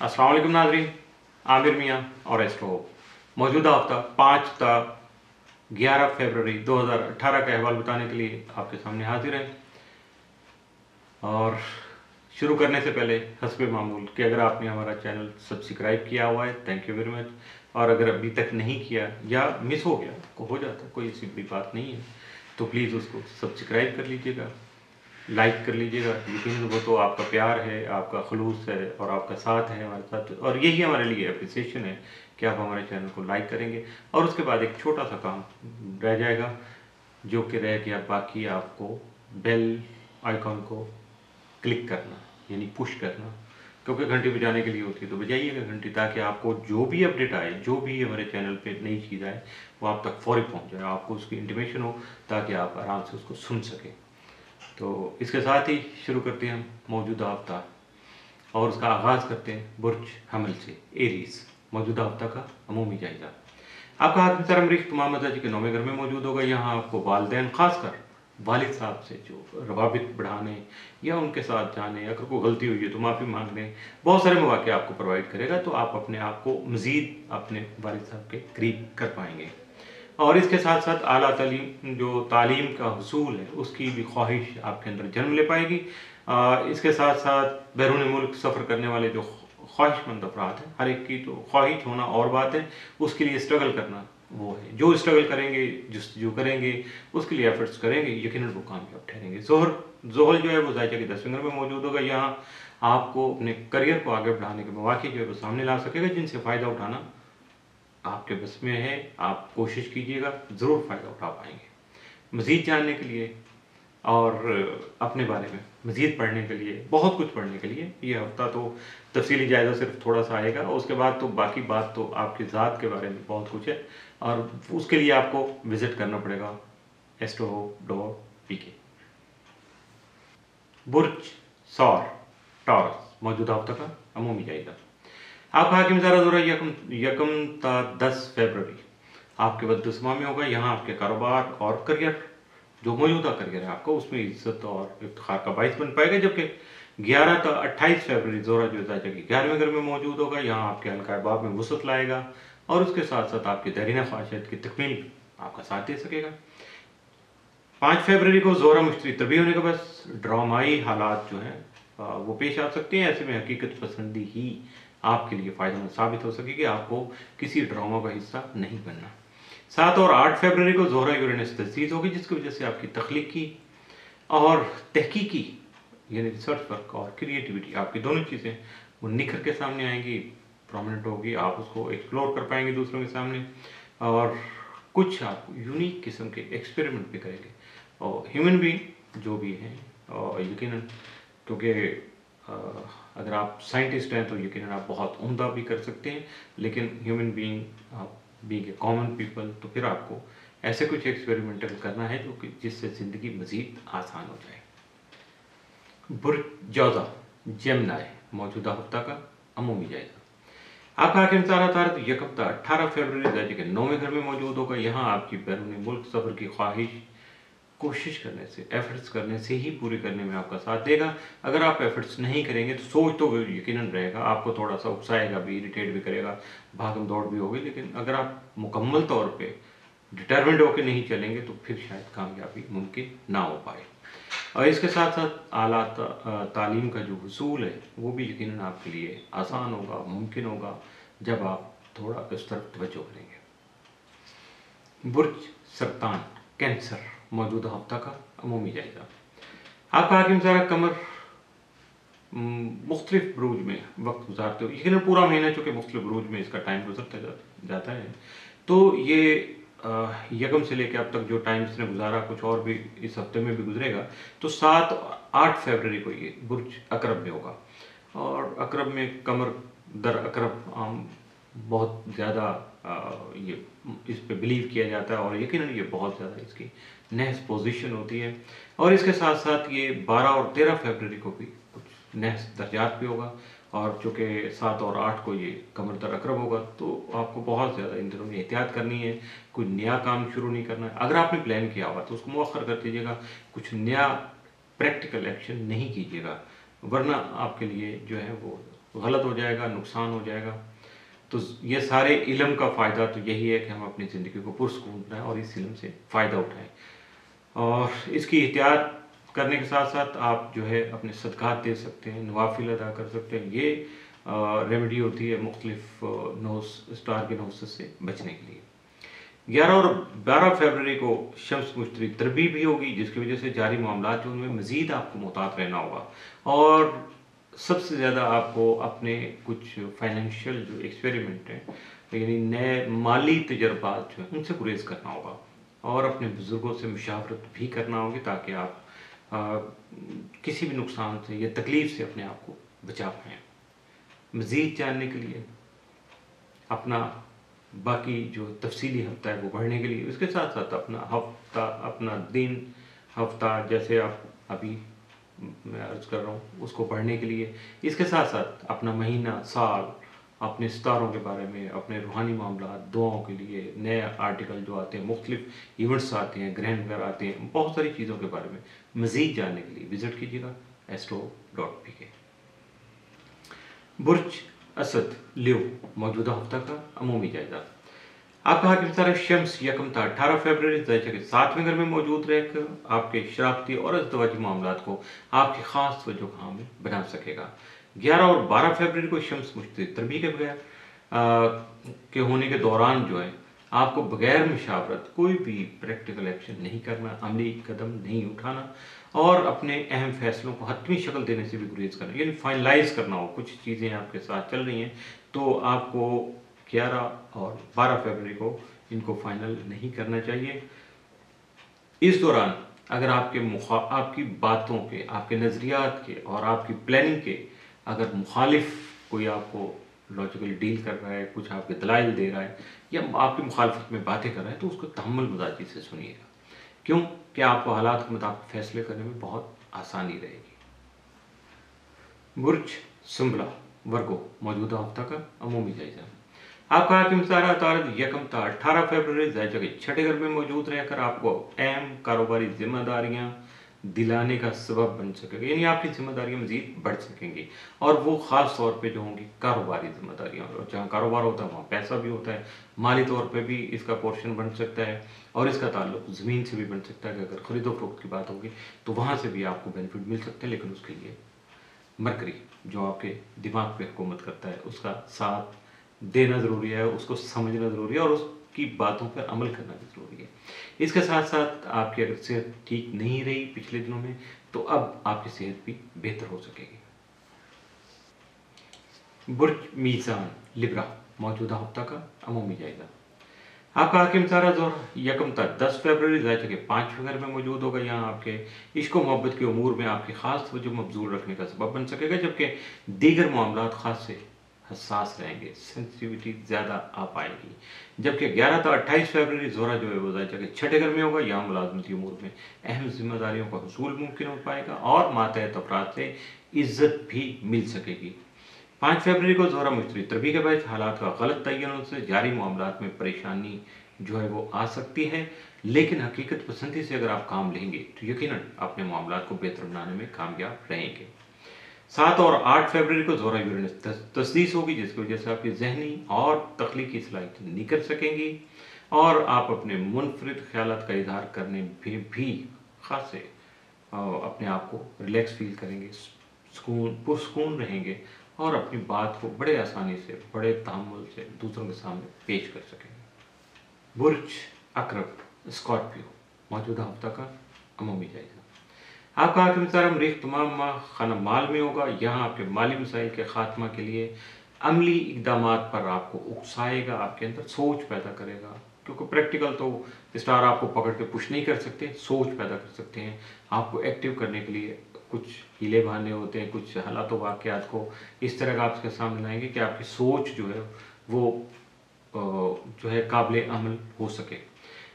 अस्सलाम वालेकुम नाज़रीन, आमिर मियाँ और एस्ट्रो मौजूदा हफ्ता 5 ता 11 फरवरी 2018 का अहवाल बताने के लिए आपके सामने हाजिर हैं। और शुरू करने से पहले हस्बे मामूल कि अगर आपने हमारा चैनल सब्सक्राइब किया हुआ है, थैंक यू वेरी मच। और अगर अभी तक नहीं किया या मिस हो गया, हो जाता है, कोई ऐसी बड़ी बात नहीं है, तो प्लीज़ उसको सब्सक्राइब कर लीजिएगा, लाइक कर लीजिएगा। यकीन वो तो आपका प्यार है, आपका खलूस है और आपका साथ है हमारे साथ, और यही हमारे लिए अप्रिसिएशन है कि आप हमारे चैनल को लाइक करेंगे। और उसके बाद एक छोटा सा काम रह जाएगा, जो कि रह गया बाकी, आपको बेल आइकॉन को क्लिक करना, यानी पुश करना, क्योंकि घंटी बजाने के लिए होती है, तो बजाइएगा घंटी, ताकि आपको जो भी अपडेट आए, जो भी हमारे चैनल पे नई चीज़ आए, वो आप तक फौरी पहुंच जाए, आपको उसकी इंटीमेशन हो, ताकि आप आराम से उसको सुन सकें। तो इसके साथ ही शुरू करते हैं हम मौजूदा हफ्ता, और उसका आगाज़ करते हैं बुर्ज हमल से, एरीज, मौजूदा हफ्ता का अमूमी जायजा। आपका हाथ में सर अमरीश तमाम मजाजी के नौवे घर में मौजूद होगा। यहाँ आपको वालिदैन, खासकर वालिद साहब से जो रवाबित बढ़ाने या उनके साथ जाने, अगर कोई गलती हुई है तो माफ़ी मांगने, बहुत सारे मौके आपको प्रोवाइड करेगा, तो आप अपने आप को मज़ीद अपने वालिद साहब के करीब कर पाएंगे। और इसके साथ साथ आला तालीम, जो तालीम का हुसूल है, उसकी भी ख्वाहिश आपके अंदर जन्म ले पाएगी। इसके साथ साथ बैरून मुल्क सफ़र करने वाले जो ख्वाहिशमंद अफराद हैं, हर एक की तो ख्वाहिश होना और बात है, उसके लिए स्ट्रगल करना वो है। जो स्ट्रगल करेंगे, जो करेंगे, उसके लिए एफर्ट्स करेंगे, यकीनन वो कामयाब ठहरेंगे। जोहल जो है वो जायजा के 10वें घर में मौजूद होगा। यहाँ आपको अपने करियर को आगे बढ़ाने के मौके जो है वो सामने ला सकेगा, जिनसे फ़ायदा उठाना आपके बस में है। आप कोशिश कीजिएगा, ज़रूर फ़ायदा उठा पाएंगे। मज़ीद जानने के लिए और अपने बारे में मज़ीद पढ़ने के लिए, बहुत कुछ पढ़ने के लिए, ये हफ्ता तो तफसीली जायज़ा सिर्फ थोड़ा सा आएगा, उसके बाद तो बाकी बात तो आपकी ज़ात के बारे में बहुत कुछ है, और उसके लिए आपको विज़िट करना पड़ेगा astro.pk। बुर्ज सौर टॉरस, मौजूदा हफ्ता का अमूमी जायज़ा। आपका हाकिम ज़रा ज़रा यकम ता 10 फरवरी आपके बददुस्मा में होगा। यहाँ आपके कारोबार और करियर, जो मौजूदा करियर है आपका, उसमें इज्जत और इफ्तिखार का बाइस बन पाएगा। जबकि 11 ता 28 फरवरी जोरा जो जायजा की 11वें घर में मौजूद होगा। यहाँ आपके हल्का अहबाब में वसअत लाएगा, और उसके साथ साथ आपकी दरीना ख्वाहिशात की तकमील आपका साथ दे सकेगा। 5 फरवरी को जोरा मुश्तरी तभी होने के बस ड्रामाई हालात जो हैं वो पेश आ सकते हैं। ऐसे में हकीकत पसंदी ही आपके लिए फ़ायदेमंद साबित हो सकेगी, आपको किसी ड्रामा का हिस्सा नहीं बनना। 7 और 8 फरवरी को जोहरा यूरेनस तजदीद होगी, जिसकी वजह से आपकी तख्लीकी और तहकीकी, यानी रिसर्च वर्क और क्रिएटिविटी, आपकी दोनों चीज़ें वो निखर के सामने आएंगी, प्रोमिनेंट होगी, आप उसको एक्सप्लोर कर पाएंगे दूसरों के सामने, और कुछ आप यूनिक किस्म के एक्सपेरिमेंट भी करेंगे। और ह्यूमन बीइंग जो भी हैं, और यकीनन क्योंकि अगर आप साइंटिस्ट हैं तो यकीनन आप बहुत उम्दा भी कर सकते हैं, लेकिन ह्यूमन बीइंग, आप बीइंग ए कॉमन पीपल, तो फिर आपको ऐसे कुछ एक्सपेरिमेंटल करना है जो कि जिससे ज़िंदगी मज़ीद आसान हो जाए। बुर्ज जौज़ा जेमिनी, मौजूदा हफ्ता का अमूमी जायज़ा। आपका हाकिम तारा यकम ता 18 फरवरी जायजे के 9वें घर में मौजूद होगा। यहाँ आपकी बैरून मुल्क सफ़र की ख्वाहिश कोशिश करने से, एफर्ट्स करने से ही पूरी करने में आपका साथ देगा। अगर आप एफर्ट्स नहीं करेंगे तो सोच तो यकीनन रहेगा, आपको थोड़ा सा उकसाएगा भी, इरिटेट भी करेगा, भागम दौड़ भी होगी, लेकिन अगर आप मुकम्मल तौर पे डिटर्मिन्ड होकर नहीं चलेंगे तो फिर शायद कामयाबी मुमकिन ना हो पाए। और इसके साथ साथ आला तालीम का जो हुसूल है वो भी यकीनन आपके लिए आसान होगा, मुमकिन होगा, जब आप थोड़ा इस तरफ तवज्जो करेंगे। बुर्ज सरतान, कैंसर, मौजूदा हफ्ता का अमूमी जायज़ा। आपका हाकिम ज़रा कमर मुख्तलिफ ब्रूज में वक्त गुजारते हो, यकीन पूरा महीना चूँकि मुख्तलिफ ब्रूज में इसका टाइम गुजरता जाता है, तो ये यकम से लेकर अब तक जो टाइम इसने गुजारा, कुछ और भी इस हफ्ते में भी गुजरेगा, तो 7-8 फरवरी को ये बुर्ज अकरब में होगा। और अकरब में कमर दर अकरब बहुत ज़्यादा ये इस पे बिलीव किया जाता है, और यकीनन ये बहुत ज़्यादा इसकी नेक्स्ट पोजीशन होती है। और इसके साथ साथ ये 12 और 13 फरवरी को भी कुछ नेक्स्ट दर्जात भी होगा, और चूँकि 7 और 8 को ये कमर दर अकरब होगा, तो आपको बहुत ज़्यादा इन दिनों में एहतियात करनी है। कोई नया काम शुरू नहीं करना है, अगर आपने प्लान किया हुआ तो उसको मौखर कर दीजिएगा, कुछ नया प्रैक्टिकल एक्शन नहीं कीजिएगा, वरना आपके लिए जो है वो غلط ہو جائے گا، نقصان ہو جائے گا. تو یہ سارے علم کا فائدہ تو یہی ہے کہ ہم اپنی زندگی کو پرسکون بنائیں اور اس علم سے فائدہ اٹھائیں. اور اس کی احتیاط کرنے کے ساتھ ساتھ آپ جو ہے اپنے صدقات دے سکتے ہیں، نوافل ادا کر سکتے ہیں. یہ ریمیڈی ہوتی ہے مختلف اسٹار کے نوسز سے بچنے کے لیے. 11 اور 12 فیبرری کو شمس مشتری تربی بھی ہوگی، جس کی وجہ سے جاری معاملات جو ان میں مزید آپ کو محتاط رہنا ہوگا. اور سب سے زیادہ آپ کو اپنے کچھ فائنینشیل جو ایکسپیریمنٹ ہیں، یعنی نئے مالی تجربات جو ہیں ان سے گریز کرنا ہوگا، اور اپنے بزرگوں سے مشاورت بھی کرنا ہوگی تاکہ آپ کسی بھی نقصان سے یا تکلیف سے اپنے آپ کو بچا پائیں. مزید جاننے کے لیے اپنا باقی جو تفصیلی ہفتہ ہے وہ پڑھنے کے لیے، اس کے ساتھ ساتھ اپنا ہفتہ، اپنا دن ہفتہ جیسے آپ ابھی میں عرض کر رہا ہوں اس کو پڑھنے کے لیے، اس کے ساتھ ساتھ اپنا مہینہ، سال، اپنے ستاروں کے بارے میں، اپنے روحانی معاملات، دعاؤں کے لیے نئے آرٹیکل جو آتے ہیں، مختلف ایونٹس آتے ہیں، گرہن وغیرہ آتے ہیں، بہت ساری چیزوں کے بارے میں مزید جاننے کے لیے وزٹ کیجیے گا astro.pk. برج اسد لیو موجودہ ہفتہ کا عمومی جائزہ. آپ کا حاکم ستارہ شمس 1 تا 18 فیبرری درجہ کے 7ویں گھر میں موجود رہ کر آپ کے شراکتی اور ازدواجی معاملات کو آپ کی خاص توجہ خواہ میں بنا سکے گا. 11 اور 12 فیبرری کو شمس مشتری تربی کے بغیر کے ہونے کے دوران جو ہے آپ کو بغیر مشاورت کوئی بھی پریکٹیکل ایکشن نہیں کرنا، عملی قدم نہیں اٹھانا، اور اپنے اہم فیصلوں کو حتمی شکل دینے سے بھی گریز کرنا، یعنی فائنلائز کرنا ہو. کچھ چیزیں آپ کے ساتھ چل رہی ہیں تو آپ کو 11 اور 12 فیبرری کو ان کو فائنل نہیں کرنا چاہیے. اس دوران اگر آپ کی باتوں کے، آپ کے نظریات کے اور آپ کی پلاننگ کے اگر مخالف کوئی آپ کو لاجیکل ڈیل کر رہا ہے، کچھ آپ کے دلائل دے رہا ہے یا آپ کی مخالفت میں باتیں کر رہا ہے، تو اس کو تحمل مزاجی سے سنیے گا. کیوں کہ آپ کو حالات کے مطابق فیصلے کرنے میں بہت آسانی رہے گی. برج سنبلا ورگو موجودہ ہفتہ کا عمومی جائزہ. آپ کا حاکم ستارہ عطارد 1 تا 18 فیبرری درجہ کے 6 گھر میں موجود رہ کر آپ کو اہم کاروباری ذمہ داریاں دلانے کا سبب بن سکے گا، یعنی آپ کی ذمہ داریاں مزید بڑھ سکیں گی، اور وہ خاص طور پہ جو ہوں گی کاروباری ذمہ داریاں. اور جہاں کاروبار ہوتا ہے وہاں پیسہ بھی ہوتا ہے، مالی طور پہ بھی اس کا پورشن بن سکتا ہے، اور اس کا تعلق زمین سے بھی بن سکتا ہے کہ اگر خرید و فروخت کی بات ہوگی تو وہاں سے بھی آپ کو بینیفٹ مل سکتے ہیں. لیکن اس کے لیے مرکری جو آپ کے دماغ پہ حکومت کرتا ہے اس کا ساتھ دینا ضروری ہے، اس کو سمجھنا ضروری ہے، اور اس کی باتوں پر عمل کرنا بھی ضروری ہے. اس کے ساتھ ساتھ آپ کی اگر صحت ٹھیک نہیں رہی پچھلے دنوں میں تو اب آپ کی صحت بھی بہتر ہو سکے گی. برج میزان لبرا موجودہ ہفتہ کا عمومی جائزہ. آپ کا حاکم ستارہ زہرہ 1 تا 10 فیبرری درجہ کے 5ویں گھر میں موجود ہوگا. یہاں آپ کے عشق و محبت کے امور میں آپ کی خاص توجہ مبذول رکھنے کا سبب بن سکے گا، جبکہ دیگر معاملات خاص سے حساس رہیں گے، سینسیٹیوٹی زیادہ آ پائے گی. جبکہ 11 تا 28 فیبرری زہرہ جو ہے وہ درجہ کے 6 گھر میں ہوگا. یہاں ملازمتی امور میں اہم ذمہ داریوں کا حصول ممکن ہو پائے گا اور ماتحت افراد سے عزت بھی مل سکے گی. 5 فیبرری کو زہرہ مشتری تربی کے باعث حالات کا غلط تعین سے جاری معاملات میں پریشانی جو ہے وہ آ سکتی ہے، لیکن حقیقت پسندی سے اگر آپ کام لیں گے تو یقیناً اپنے معاملات کو بہتر بنانے میں کامیاب رہیں گے. 7 اور 8 فیبرری کو زہرہ یورینس تسدیس ہوگی، جس کی وجہ سے آپ کی ذہنی اور تخلیقی صلاحیت نہیں کر سکیں گی، اور آپ اپنے منفرد خیالات کا اظہار کرنے بھی خاص سے اپنے آپ کو ریلیکس فیل کریں گے، پرسکون رہیں گے، اور اپنی بات کو بڑے آسانی سے، بڑے تحمل سے دوسروں کے سامنے پیش کر سکیں گے. برج اقرب اسکارپیو موجودہ ہفتہ کا عمومی جائزہ. آپ کا حاکم ستارہ مریخ تمام ماہ خانہ مال میں ہوگا. یہاں آپ کے مالی مسائل کے خاتمہ کے لیے عملی اقدامات پر آپ کو اکسائے گا، آپ کے اندر سوچ پیدا کرے گا، کیونکہ پریکٹیکل تو اسٹار آپ کو پکڑ کے پش نہیں کر سکتے، سوچ پیدا کر سکتے ہیں. آپ کو ایکٹیو کرنے کے لیے کچھ ہیلے بہانے ہوتے ہیں، کچھ حالات و واقعات کو اس طرح کا آپ کے سامنے لائیں گے کہ آپ کی سوچ جو ہے وہ جو ہے قابل عمل ہو سکے،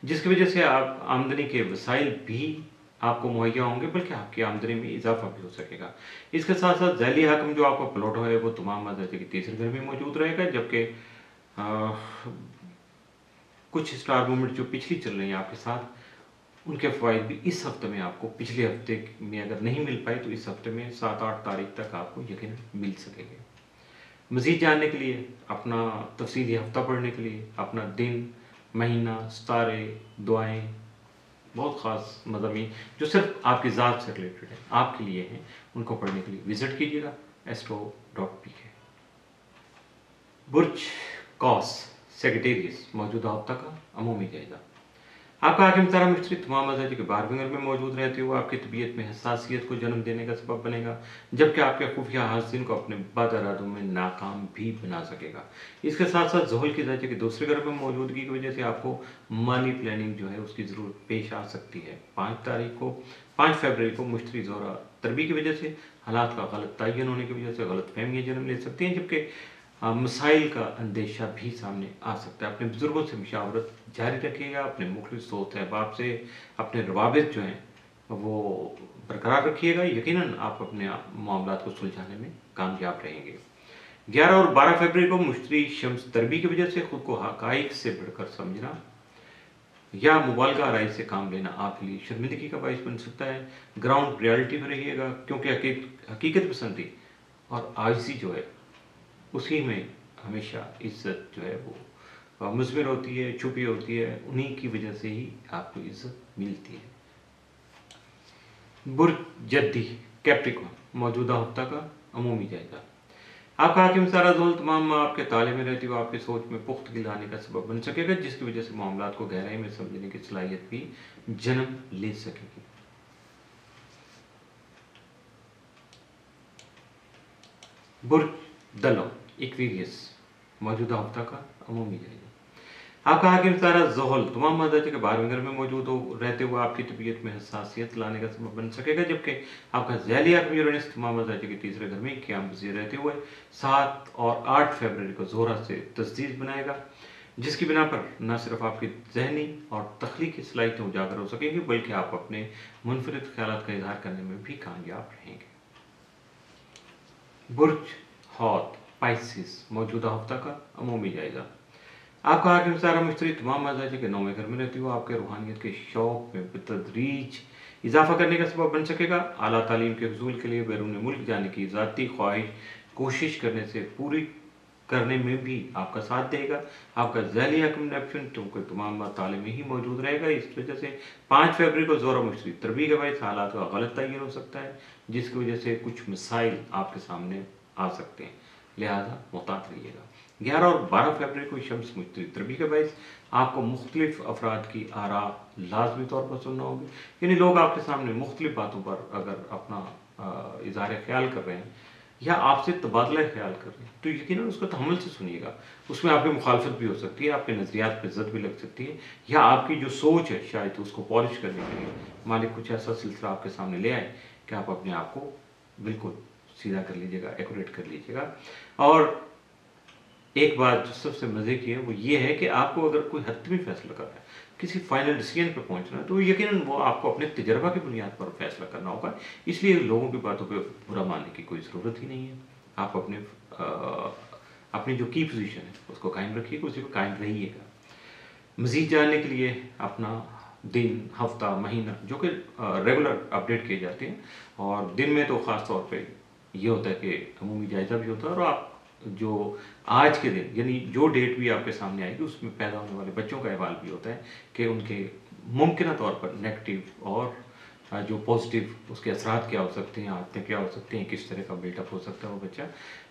جس کی وجہ سے آپ آمدنی کے وسائل بھی آپ کو مہیا ہوں گے، بلکہ آپ کی آمدنی میں اضافہ بھی ہو سکے گا. اس کے ساتھ ساتھ ذیلی حاکم جو آپ کا پلاٹ ہے وہ تمام درجے کے 3 گھر میں موجود رہے گا، جبکہ کچھ اسٹار موومنٹ جو پچھلی چل رہی ہیں آپ کے ساتھ، ان کے فوائد بھی اس ہفتے میں آپ کو پچھلے ہفتے میں اگر نہیں مل پائے تو اس ہفتے میں 7-8 تاریخ تک آپ کو یقیناً مل سکے گے. मज़ीद जानने के लिए, अपना तफसीली हफ्ता पढ़ने के लिए, अपना दिन, महीना, सितारे, दुआएं, बहुत ख़ास मज़ामीन जो सिर्फ आपकी ज़ात से रिलेटेड है, आपके लिए हैं, उनको पढ़ने के लिए विज़िट कीजिएगा astro.pk। बुर्ज कॉस सेक्रेटेरियस मौजूदा हफ्ता का अमूमी जायजा। आपका हाकिम तारा मुश्तरी तमाम मज़ाज के 12वें घर में मौजूद रहते हुए आपकी तबीयत में हसासियत को जन्म देने का सबब बनेगा, जबकि आपके खुफिया हासिन को अपने बद इरादों में नाकाम भी बना सकेगा। इसके साथ साथ ज़ोहल की दर्जे के दूसरे घर में मौजूदगी की वजह से आपको माली प्लानिंग जो है उसकी ज़रूरत पेश आ सकती है। 5 फरवरी को मुश्तरी ज़ोहरा तरबी की वजह से हालात का गलत तयन होने की वजह से गलत फहमियाँ जन्म ले सकती हैं, जबकि मसाइल का अंदेशा भी सामने आ सकता है। अपने बुज़ुर्गों से मुशावरत जारी रखिएगा, अपने मुखलिस दोस्त अहबाब से अपने रवाबित जो हैं वो बरकरार रखिएगा। यकीनन आप अपने मामलात को सुलझाने में कामयाब रहेंगे। 11 और 12 फरवरी को मुश्तरी शम्स तरबी की वजह से ख़ुद को हक़ाइक़ से बढ़कर समझना या मुबालगा आराई से काम लेना आपके लिए शर्मिंदगी का बाइस बन सकता है। ग्राउंड रियलिटी में रहिएगा, क्योंकि हकीकत पसंदी और आजिज़ी जो है उसी में हमेशा इज़्ज़त जो है वो मुज़मिर होती है, छुपी होती है, उन्हीं की वजह से ही आपको इज़्ज़त मिलती है। बुर्ज जद्दी कैप्रिकॉर्न मौजूदा हफ्ता का अमूमी जायजा। आपका हाकिम सारा ज़ोल तमाम आपके ताले में रहती हुए आपकी सोच में पुख्तगी लाने का सबब बन सकेगा, जिसकी वजह से मामलात को गहराई में समझने की सलाहियत भी जन्म ले सकेगी। बुर्ज दलो एक्वेरियस मौजूदा हफ्ता का अमूमी जायजा। आपका हाकिम तारा ज़ोहल तमाम मज़ाज के 12वें घर में मौजूद रहते हुए आपकी तबीयत में हसासियत लाने का सबब बन सकेगा, जबकि आपका ज़ैली हाकिम यूरेनस तमाम मज़ाज के तीसरे घर में क़याम पज़ीर रहते हुए 7 और 8 फरवरी को ज़ोहरा से तस्दीद बनाएगा, जिसकी बिना पर न सिर्फ आपकी जहनी और तख्लीकी सलाहियतें उजागर हो सकेंगी, बल्कि आप अपने मुनफरिद ख्यालात का इजहार करने में भी कामयाब रहेंगे। बुर्ज हौत पाइसिस मौजूदा हफ्ता का अमूमी जायजा। आपका हाकिम सारा मुश्तरी तमाम मज़ाज के 9वें घर में रहती हुआ आपके रूहानियत के शौक़ में बतदरीज इजाफा करने का सबब बन सकेगा। आला तालीम के हुसूल के लिए बैरून मुल्क जाने की ज़ाती ख्वाहिश कोशिश करने से पूरी करने में भी आपका साथ देगा। आपका ज़ैली हाकिम नेपच्यून तुमको तमाम ताले में ही मौजूद रहेगा। इस वजह से 5 फरवरी को ज़ोहरा मुश्तरी तरबी के बायस हालात का गलत तयन हो सकता है, जिसकी वजह से कुछ मसाइल आपके सामने आ सकते हैं, लिहाजा मुहतात रहिएगा। 11 और 12 फरवरी को शम्स मुश्तरी तरबी के बायस आपको मुख्तलिफ अफराद की आरा लाजमी तौर पर सुनना होगी, यानी लोग आपके सामने मुख्तलिफ बातों पर अगर अपना इज़हार ख्याल कर रहे हैं या आपसे तबादला ख्याल कर रहे हैं तो यकीनन उसको तहम्मुल से सुनिएगा। उसमें आपकी मुखालफत भी हो सकती है, आपके नज़रियात पर इज़्ज़त भी लग सकती है, या आपकी जो सोच है शायद उसको पॉलिश करने के लिए मालिक कुछ ऐसा सिलसिला आपके सामने ले आए कि आप अपने आप को बिल्कुल सीधा कर लीजिएगा, एक्यूरेट कर लीजिएगा। और एक बात जो सबसे मज़े की है वो ये है कि आपको अगर कोई हतमी फैसला करना है, किसी फाइनल डिसीजन पर पहुंचना है, तो यकीनन वो आपको अपने तजर्बा की बुनियाद पर फैसला करना होगा। इसलिए लोगों की बातों पे बुरा मानने की कोई ज़रूरत ही नहीं है। आप अपनी जो की पोजीशन है उसको कायम रखिएगा, उसी पर कायम रहिएगा। मज़ीद जानने के लिए अपना दिन, हफ्ता, महीना जो कि रेगुलर अपडेट किए जाते हैं, और दिन में तो ख़ास तौर पे ये होता है कि अमूमी जायज़ा भी होता है, और आप जो आज के दिन यानी जो डेट भी आपके सामने आएगी उसमें पैदा होने वाले बच्चों का अहवाल भी होता है कि उनके मुमकिन तौर पर नेगेटिव और जो पॉजिटिव उसके असरात क्या हो सकते हैं, आदतें क्या हो सकती हैं, किस तरह का बिल्टअप हो सकता है वो बच्चा।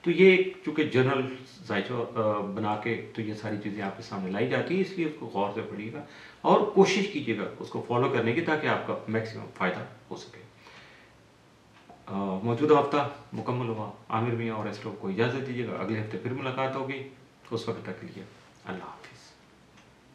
तो ये चूँकि जनरल जायजा बना के तो ये सारी चीज़ें आपके सामने लाई जाती हैं, इसलिए उसको गौर से पढ़िएगा और कोशिश कीजिएगा उसको फॉलो करने की, ताकि आपका मैक्सिमम फ़ायदा हो सके। मौजूदा हफ्ता मुकम्मल हुआ। आमिर मियाँ और एस्ट्रो को इजाज़त दीजिएगा, अगले हफ्ते फिर मुलाकात होगी। उस वक्त तक के लिए अल्लाह हाफ़िज़।